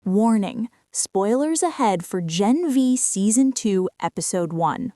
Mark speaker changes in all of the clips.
Speaker 1: Warning, spoilers ahead for Gen V Season 2, Episode 1.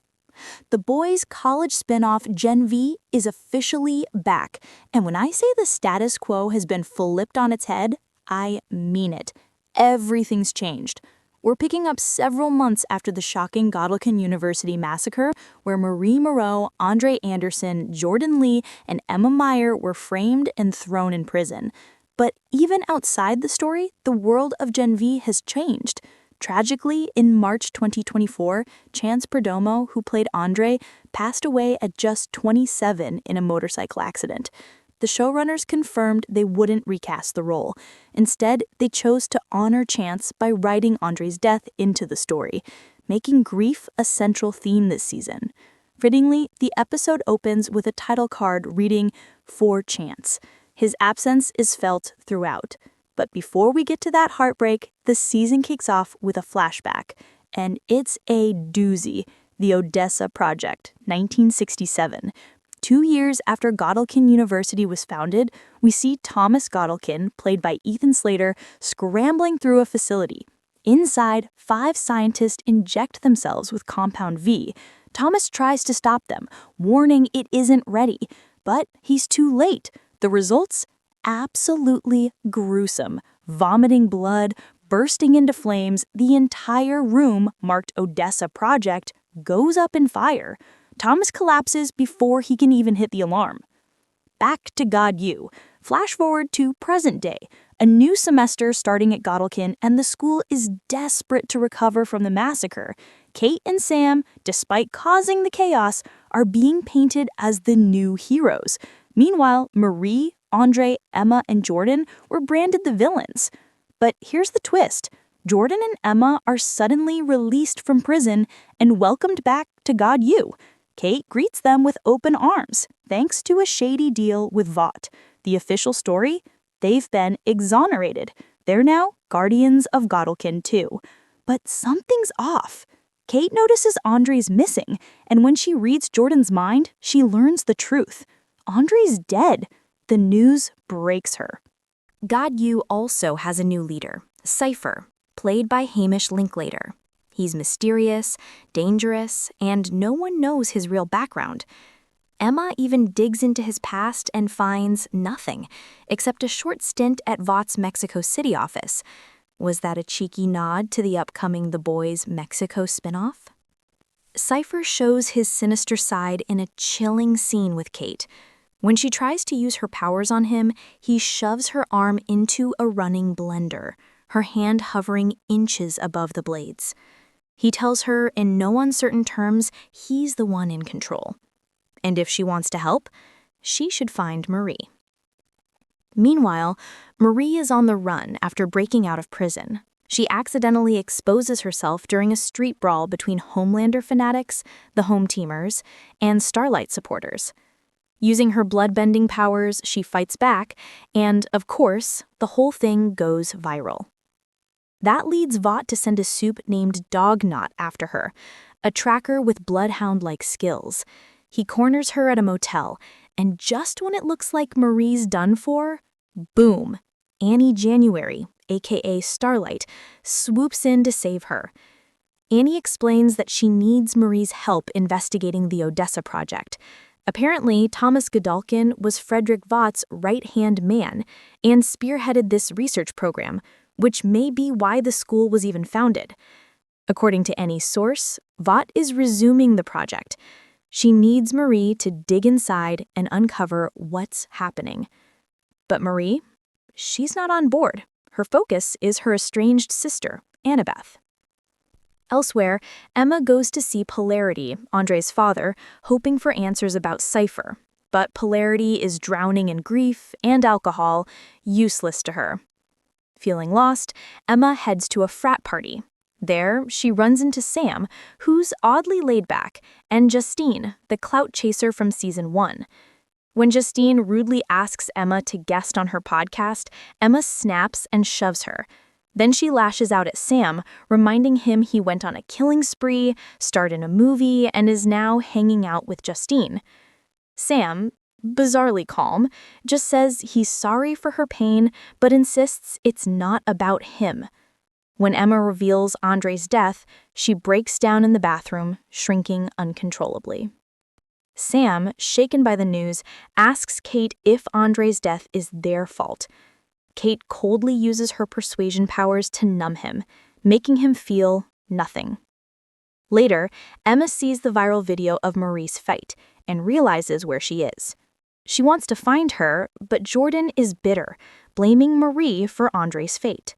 Speaker 1: The Boys' college spinoff Gen V is officially back, and when I say the status quo has been flipped on its head, I mean it. Everything's changed. We're picking up several months after the shocking Godolkin University massacre, where Marie Moreau, Andre Anderson, Jordan Lee, and Emma Meyer were framed and thrown in prison. But even outside the story, the world of Gen V has changed. Tragically, in March 2024, Chance Perdomo, who played Andre, passed away at just 27 in a motorcycle accident. The showrunners confirmed they wouldn't recast the role. Instead, they chose to honor Chance by writing Andre's death into the story, making grief a central theme this season. Fittingly, the episode opens with a title card reading, "For Chance." His absence is felt throughout. But before we get to that heartbreak, the season kicks off with a flashback. And it's a doozy. The Odessa Project, 1967. 2 years after Godolkin University was founded, we see Thomas Godolkin, played by Ethan Slater, scrambling through a facility. Inside, 5 scientists inject themselves with Compound V. Thomas tries to stop them, warning it isn't ready. But he's too late. The results? Absolutely gruesome. Vomiting blood, bursting into flames, the entire room, marked Odessa Project, goes up in fire. Thomas collapses before he can even hit the alarm. Back to God U. Flash forward to present day. A new semester starting at Godolkin, and the school is desperate to recover from the massacre. Kate and Sam, despite causing the chaos, are being painted as the new heroes. Meanwhile, Marie, Andre, Emma, and Jordan were branded the villains. But here's the twist. Jordan and Emma are suddenly released from prison and welcomed back to God U. Kate greets them with open arms, thanks to a shady deal with Vought. The official story? They've been exonerated. They're now guardians of Godolkin too. But something's off. Kate notices Andre's missing, and when she reads Jordan's mind, she learns the truth. Andre's dead. The news breaks her. God U also has a new leader, Cipher, played by Hamish Linklater. He's mysterious, dangerous, and no one knows his real background. Emma even digs into his past and finds nothing, except a short stint at Vought's Mexico City office. Was that a cheeky nod to the upcoming The Boys Mexico spinoff? Cipher shows his sinister side in a chilling scene with Kate. When she tries to use her powers on him, he shoves her arm into a running blender, her hand hovering inches above the blades. He tells her in no uncertain terms he's the one in control. And if she wants to help, she should find Marie. Meanwhile, Marie is on the run after breaking out of prison. She accidentally exposes herself during a street brawl between Homelander fanatics, the Home Teamers, and Starlight supporters. Using her bloodbending powers, she fights back, and, of course, the whole thing goes viral. That leads Vought to send a supe named Dognot after her, a tracker with bloodhound-like skills. He corners her at a motel, and just when it looks like Marie's done for, boom, Annie January, aka Starlight, swoops in to save her. Annie explains that she needs Marie's help investigating the Odessa Project. Apparently, Thomas Godolkin was Frederick Vought's right-hand man and spearheaded this research program, which may be why the school was even founded. According to any source, Vought is resuming the project. She needs Marie to dig inside and uncover what's happening. But Marie? She's not on board. Her focus is her estranged sister, Annabeth. Elsewhere, Emma goes to see Polarity, Andre's father, hoping for answers about Cipher. But Polarity is drowning in grief and alcohol, useless to her. Feeling lost, Emma heads to a frat party. There, she runs into Sam, who's oddly laid back, and Justine, the clout chaser from Season 1. When Justine rudely asks Emma to guest on her podcast, Emma snaps and shoves her. Then she lashes out at Sam, reminding him he went on a killing spree, starred in a movie, and is now hanging out with Justine. Sam, bizarrely calm, just says he's sorry for her pain, but insists it's not about him. When Emma reveals Andre's death, she breaks down in the bathroom, shrinking uncontrollably. Sam, shaken by the news, asks Kate if Andre's death is their fault. Kate coldly uses her persuasion powers to numb him, making him feel nothing. Later, Emma sees the viral video of Marie's fight and realizes where she is. She wants to find her, but Jordan is bitter, blaming Marie for Andre's fate.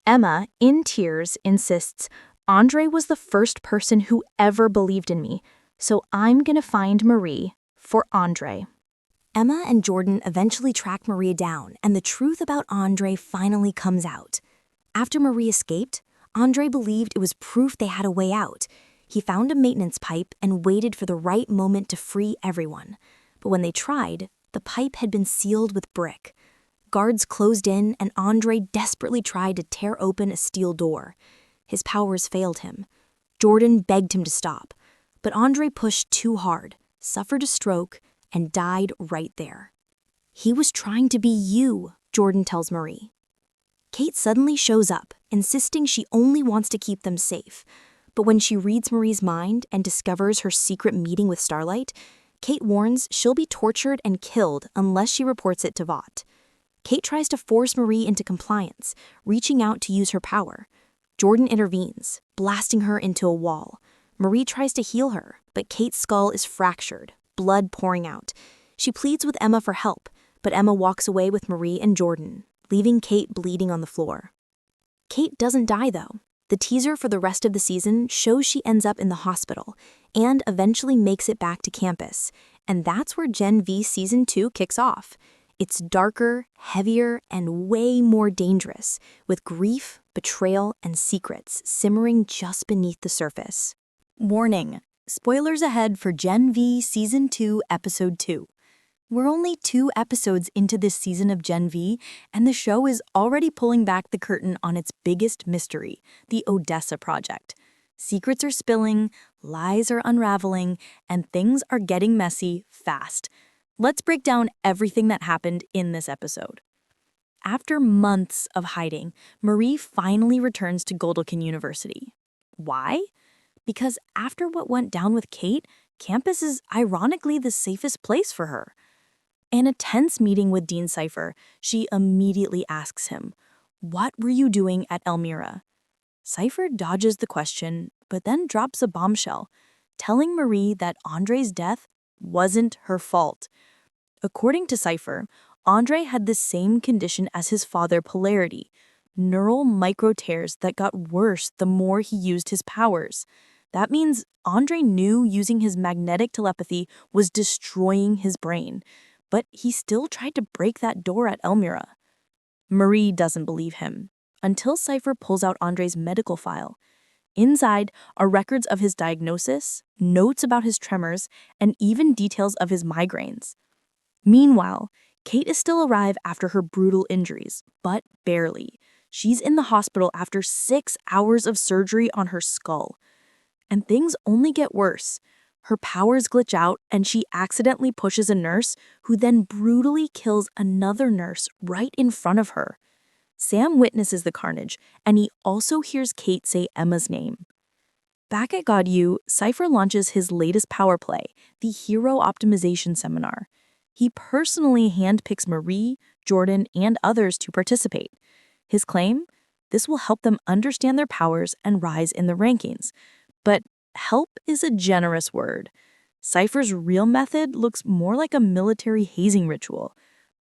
Speaker 1: Emma, in tears, insists, "Andre was the first person who ever believed in me, so I'm gonna find Marie for Andre." Emma and Jordan eventually track Marie down, and the truth about Andre finally comes out. After Marie escaped, Andre believed it was proof they had a way out. He found a maintenance pipe and waited for the right moment to free everyone. But when they tried, the pipe had been sealed with brick. Guards closed in, and Andre desperately tried to tear open a steel door. His powers failed him. Jordan begged him to stop, but Andre pushed too hard, suffered a stroke, and died right there. "He was trying to be you," Jordan tells Marie. Kate suddenly shows up, insisting she only wants to keep them safe. But when she reads Marie's mind and discovers her secret meeting with Starlight, Kate warns she'll be tortured and killed unless she reports it to Vought. Kate tries to force Marie into compliance, reaching out to use her power. Jordan intervenes, blasting her into a wall. Marie tries to heal her, but Kate's skull is fractured, blood pouring out. She pleads with Emma for help, but Emma walks away with Marie and Jordan, leaving Kate bleeding on the floor. Kate doesn't die, though. The teaser for the rest of the season shows she ends up in the hospital and eventually makes it back to campus. And that's where Gen V Season 2 kicks off. It's darker, heavier, and way more dangerous, with grief, betrayal, and secrets simmering just beneath the surface. Warning: spoilers ahead for Gen V Season 2, Episode 2. We're only 2 episodes into this season of Gen V, and the show is already pulling back the curtain on its biggest mystery, the Odessa Project. Secrets are spilling, lies are unraveling, and things are getting messy fast. Let's break down everything that happened in this episode. After months of hiding, Marie finally returns to Godolkin University. Why? Because after what went down with Kate, campus is ironically the safest place for her. In a tense meeting with Dean Cipher, she immediately asks him, "What were you doing at Elmira?" Cipher dodges the question, but then drops a bombshell, telling Marie that Andre's death wasn't her fault. According to Cipher, Andre had the same condition as his father, Polarity, neural micro-tears that got worse the more he used his powers. That means Andre knew using his magnetic telepathy was destroying his brain, but he still tried to break that door at Elmira. Marie doesn't believe him, until Cipher pulls out Andre's medical file. Inside are records of his diagnosis, notes about his tremors, and even details of his migraines. Meanwhile, Kate is still alive after her brutal injuries, but barely. She's in the hospital after 6 hours of surgery on her skull. And things only get worse. Her powers glitch out, and she accidentally pushes a nurse who then brutally kills another nurse right in front of her. Sam witnesses the carnage, and he also hears Kate say Emma's name. Back at GodU, Cipher launches his latest power play, the Hero Optimization Seminar. He personally handpicks Marie, Jordan, and others to participate. His claim? This will help them understand their powers and rise in the rankings. But help is a generous word. Cipher's real method looks more like a military hazing ritual.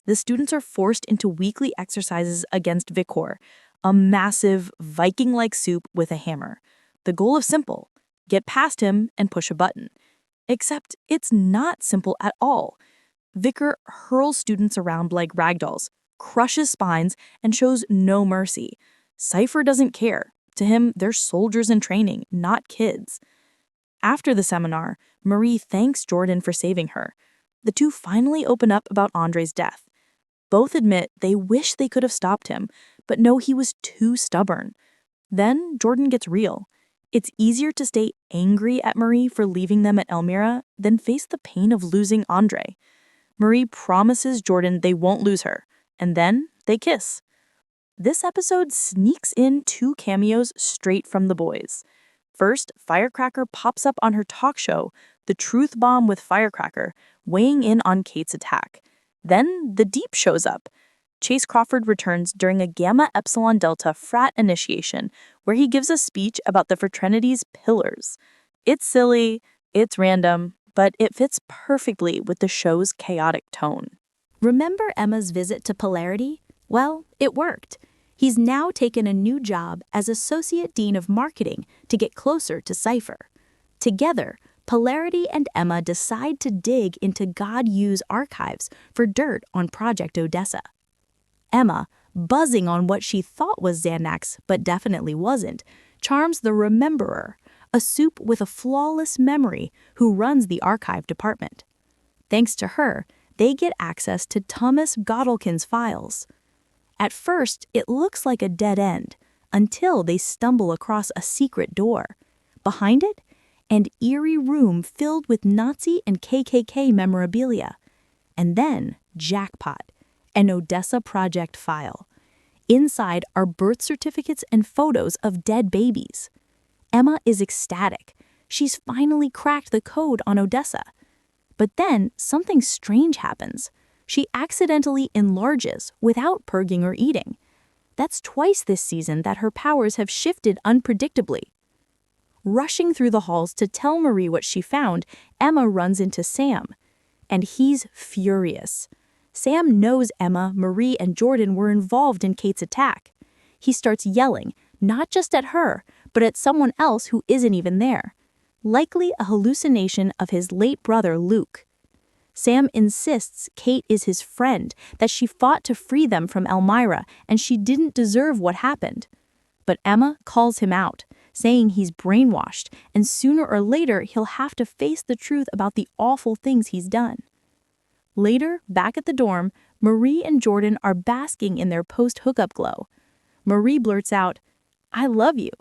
Speaker 1: The students are forced into weekly exercises against Vicor, a massive Viking-like soup with a hammer. The goal is simple: get past him and push a button. Except it's not simple at all. Vicar hurls students around like ragdolls, crushes spines, and shows no mercy. Cipher doesn't care. To him, they're soldiers in training, not kids. After the seminar, Marie thanks Jordan for saving her. The two finally open up about Andre's death. Both admit they wish they could have stopped him, but know he was too stubborn. Then Jordan gets real. It's easier to stay angry at Marie for leaving them at Elmira than face the pain of losing Andre. Marie promises Jordan they won't lose her, and then they kiss. this episode sneaks in 2 cameos straight from the boys. First, Firecracker pops up on her talk show, The Truth Bomb with Firecracker, weighing in on Kate's attack. Then, the Deep shows up. Chase Crawford returns during a Gamma Epsilon Delta frat initiation, where he gives a speech about the fraternity's pillars. It's silly, it's random, but it fits perfectly with the show's chaotic tone. Remember Emma's visit to Polarity? Well, it worked. He's now taken a new job as Associate Dean of Marketing to get closer to Cipher. Together, Polarity and Emma decide to dig into God U's archives for dirt on Project Odessa. Emma, buzzing on what she thought was Xanax but definitely wasn't, charms the Rememberer, a supe with a flawless memory who runs the archive department. Thanks to her, they get access to Thomas Godolkin's files. At first, it looks like a dead end, until they stumble across a secret door. Behind it, an eerie room filled with Nazi and KKK memorabilia. And then, jackpot, an Odessa Project file. Inside are birth certificates and photos of dead babies. Emma is ecstatic. She's finally cracked the code on Odessa. But then, something strange happens. She accidentally enlarges without purging or eating. That's twice this season that her powers have shifted unpredictably. Rushing through the halls to tell Marie what she found, Emma runs into Sam. And he's furious. Sam knows Emma, Marie, and Jordan were involved in Kate's attack. He starts yelling, not just at her, but at someone else who isn't even there. Likely a hallucination of his late brother, Luke. Sam insists Kate is his friend, that she fought to free them from Elmira, and she didn't deserve what happened. But Emma calls him out, saying he's brainwashed, and sooner or later he'll have to face the truth about the awful things he's done. Later, back at the dorm, Marie and Jordan are basking in their post-hookup glow. Marie blurts out, "I love you."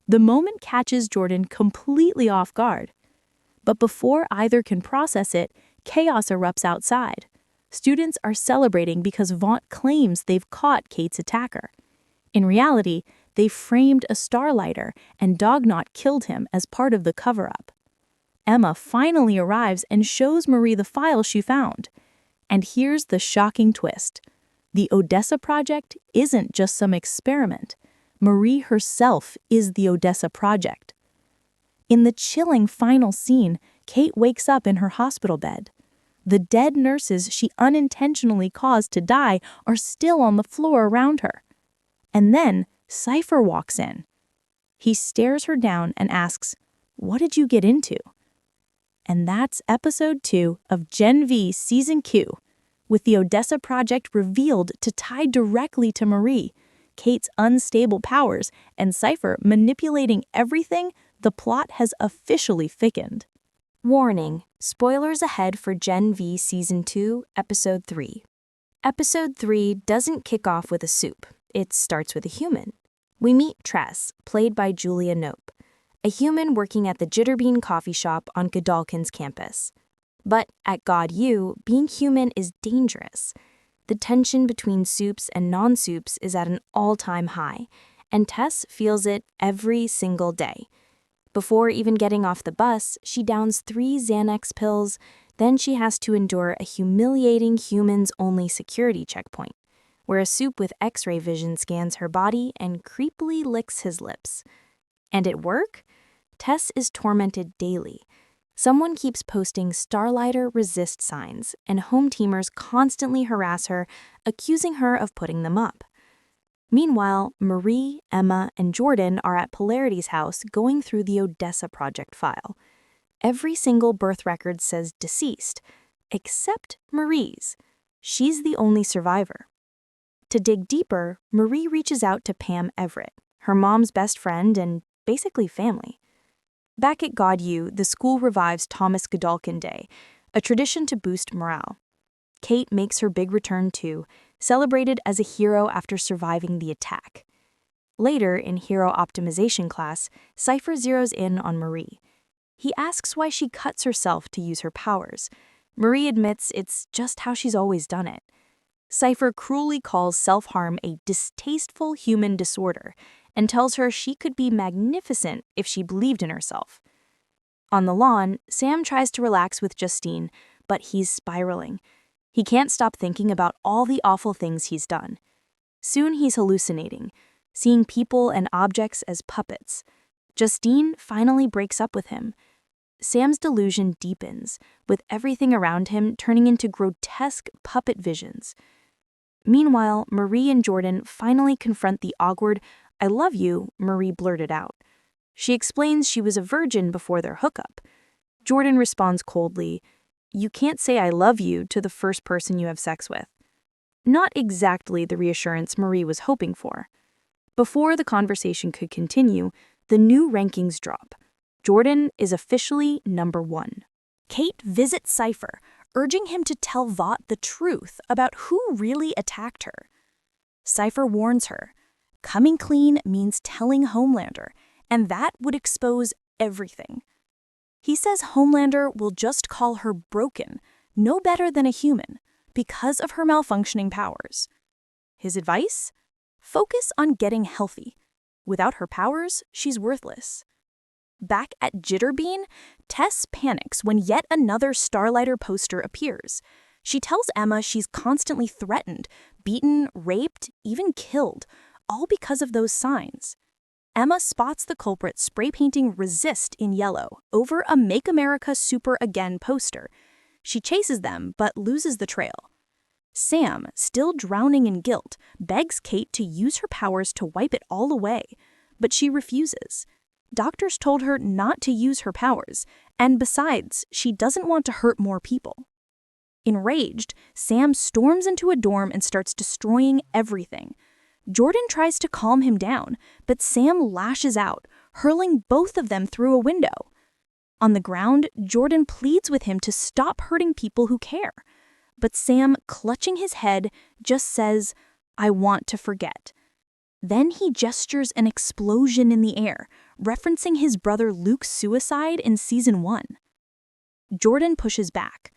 Speaker 1: The moment catches Jordan completely off guard. But before either can process it, chaos erupts outside. Students are celebrating because Vought claims they've caught Kate's attacker. In reality, they framed a Starlighter, and Dognaught killed him as part of the cover-up. Emma finally arrives and shows Marie the file she found. And here's the shocking twist. The Odessa Project isn't just some experiment. Marie herself is the Odessa Project. In the chilling final scene, Kate wakes up in her hospital bed. The dead nurses she unintentionally caused to die are still on the floor around her. And then Cipher walks in. He stares her down and asks, "What did you get into?" And that's episode 2 of Gen V Season Q, with the Odessa Project revealed to tie directly to Marie, Kate's unstable powers, and Cipher manipulating everything. The plot has officially thickened. Warning, spoilers ahead for Gen V Season 2, Episode 3. Episode 3 doesn't kick off with a soup. It starts with a human. We meet Tess, played by Julia Knope, a human working at the Jitterbean coffee shop on Godolkin's campus. But at God U, being human is dangerous. The tension between supes and non-supes is at an all-time high, and Tess feels it every single day. Before even getting off the bus, she downs 3 Xanax pills, then she has to endure a humiliating humans-only security checkpoint, where a supe with X-ray vision scans her body and creepily licks his lips. And at work, Tess is tormented daily. Someone keeps posting Starlighter resist signs, and home teamers constantly harass her, accusing her of putting them up. Meanwhile, Marie, Emma, and Jordan are at Polarity's house going through the Odessa Project file. Every single birth record says deceased, except Marie's. She's the only survivor. To dig deeper, Marie reaches out to Pam Everett, her mom's best friend and basically family. Back at God U, the school revives Thomas Godolkin Day, a tradition to boost morale. Kate makes her big return too, celebrated as a hero after surviving the attack. Later, in hero optimization class, Cipher zeroes in on Marie. He asks why she cuts herself to use her powers. Marie admits it's just how she's always done it. Cipher cruelly calls self-harm a distasteful human disorder and tells her she could be magnificent if she believed in herself. On the lawn, Sam tries to relax with Justine, but he's spiraling. He can't stop thinking about all the awful things he's done. Soon he's hallucinating, seeing people and objects as puppets. Justine finally breaks up with him. Sam's delusion deepens, with everything around him turning into grotesque puppet visions. Meanwhile, Marie and Jordan finally confront the awkward, "I love you," Marie blurted out. She explains she was a virgin before their hookup. Jordan responds coldly, "You can't say I love you to the first person you have sex with." Not exactly the reassurance Marie was hoping for. Before the conversation could continue, the new rankings drop. Jordan is officially number 1. Kate visits Cipher, urging him to tell Vought the truth about who really attacked her. Cipher warns her, coming clean means telling Homelander, and that would expose everything. He says Homelander will just call her broken, no better than a human, because of her malfunctioning powers. His advice? Focus on getting healthy. Without her powers, she's worthless. Back at Jitterbean, Tess panics when yet another Starlighter poster appears. She tells Emma she's constantly threatened, beaten, raped, even killed, all because of those signs. Emma spots the culprit spray painting "Resist" in yellow over a "Make America Super Again" poster. She chases them, but loses the trail. Sam, still drowning in guilt, begs Kate to use her powers to wipe it all away, but she refuses. Doctors told her not to use her powers, and besides, she doesn't want to hurt more people. Enraged, Sam storms into a dorm and starts destroying everything. Jordan tries to calm him down, but Sam lashes out, hurling both of them through a window. On the ground, Jordan pleads with him to stop hurting people who care. But Sam, clutching his head, just says, "I want to forget." Then he gestures an explosion in the air, referencing his brother Luke's suicide in Season 1. Jordan pushes back.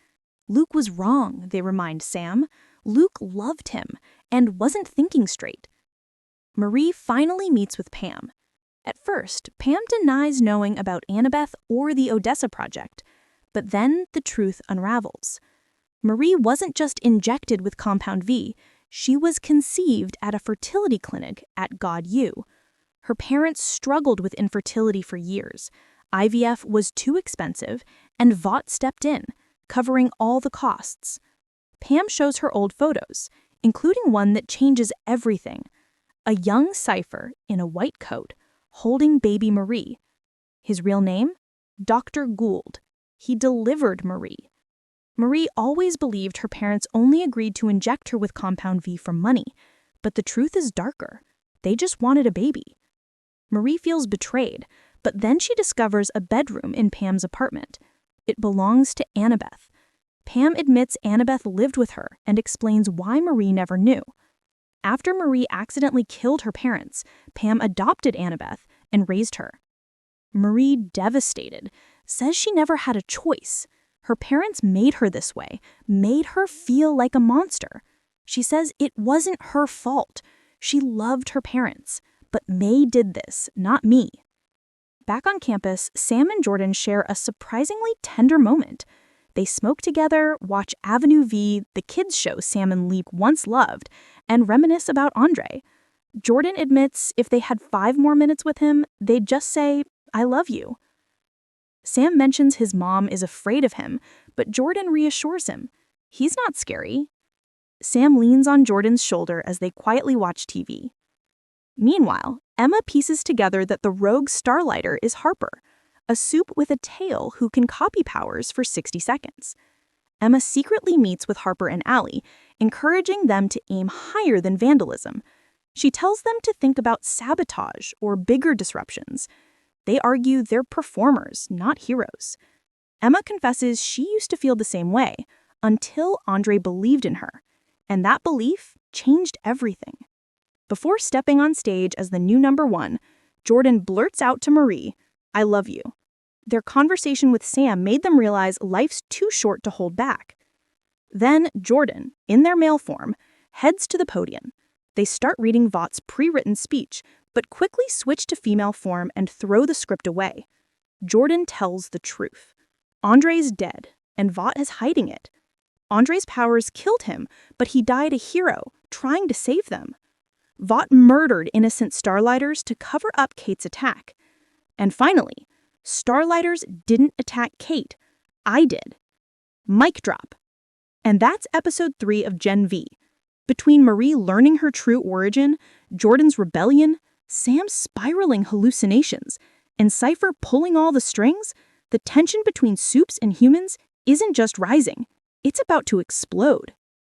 Speaker 1: Luke was wrong, they remind Sam. Luke loved him and wasn't thinking straight. Marie finally meets with Pam. At first, Pam denies knowing about Annabeth or the Odessa project, but then the truth unravels. Marie wasn't just injected with Compound V, she was conceived at a fertility clinic at GodU. Her parents struggled with infertility for years. IVF was too expensive, and Vought stepped in, covering all the costs. Pam shows her old photos, including one that changes everything. A young Cipher in a white coat, holding baby Marie. His real name? Dr. Gould. He delivered Marie. Marie always believed her parents only agreed to inject her with Compound V for money, but the truth is darker. They just wanted a baby. Marie feels betrayed, but then she discovers a bedroom in Pam's apartment. It belongs to Annabeth. Pam admits Annabeth lived with her and explains why Marie never knew. After Marie accidentally killed her parents, Pam adopted Annabeth and raised her. Marie, devastated, says she never had a choice. Her parents made her this way, made her feel like a monster. She says it wasn't her fault. She loved her parents, but May did this, not me. Back on campus, Sam and Jordan share a surprisingly tender moment. They smoke together, watch Avenue V, the kids' show Sam and Leek once loved, and reminisce about Andre. Jordan admits if they had 5 more minutes with him, they'd just say, "I love you." Sam mentions his mom is afraid of him, but Jordan reassures him. He's not scary. Sam leans on Jordan's shoulder as they quietly watch TV. Meanwhile, Emma pieces together that the rogue Starlighter is Harper, a supe with a tail who can copy powers for 60 seconds. Emma secretly meets with Harper and Allie, encouraging them to aim higher than vandalism. She tells them to think about sabotage or bigger disruptions. They argue they're performers, not heroes. Emma confesses she used to feel the same way until Andre believed in her, and that belief changed everything. Before stepping on stage as the new number 1, Jordan blurts out to Marie, "I love you." Their conversation with Sam made them realize life's too short to hold back. Then Jordan, in their male form,
Speaker 2: heads to the podium. They start reading Vought's pre-written speech, but quickly switch to female form and throw the script away. Jordan tells the truth. Andre's dead, and Vought is hiding it. Andre's powers killed him, but he died a hero, trying to save them. Vought murdered innocent Starlighters to cover up Kate's attack. And finally, Starlighters didn't attack Kate. I did. Mic drop. And that's episode 3 of Gen V. Between Marie learning her true origin, Jordan's rebellion, Sam's spiraling hallucinations, and Cipher pulling all the strings, the tension between supes and humans isn't just rising, it's about to explode.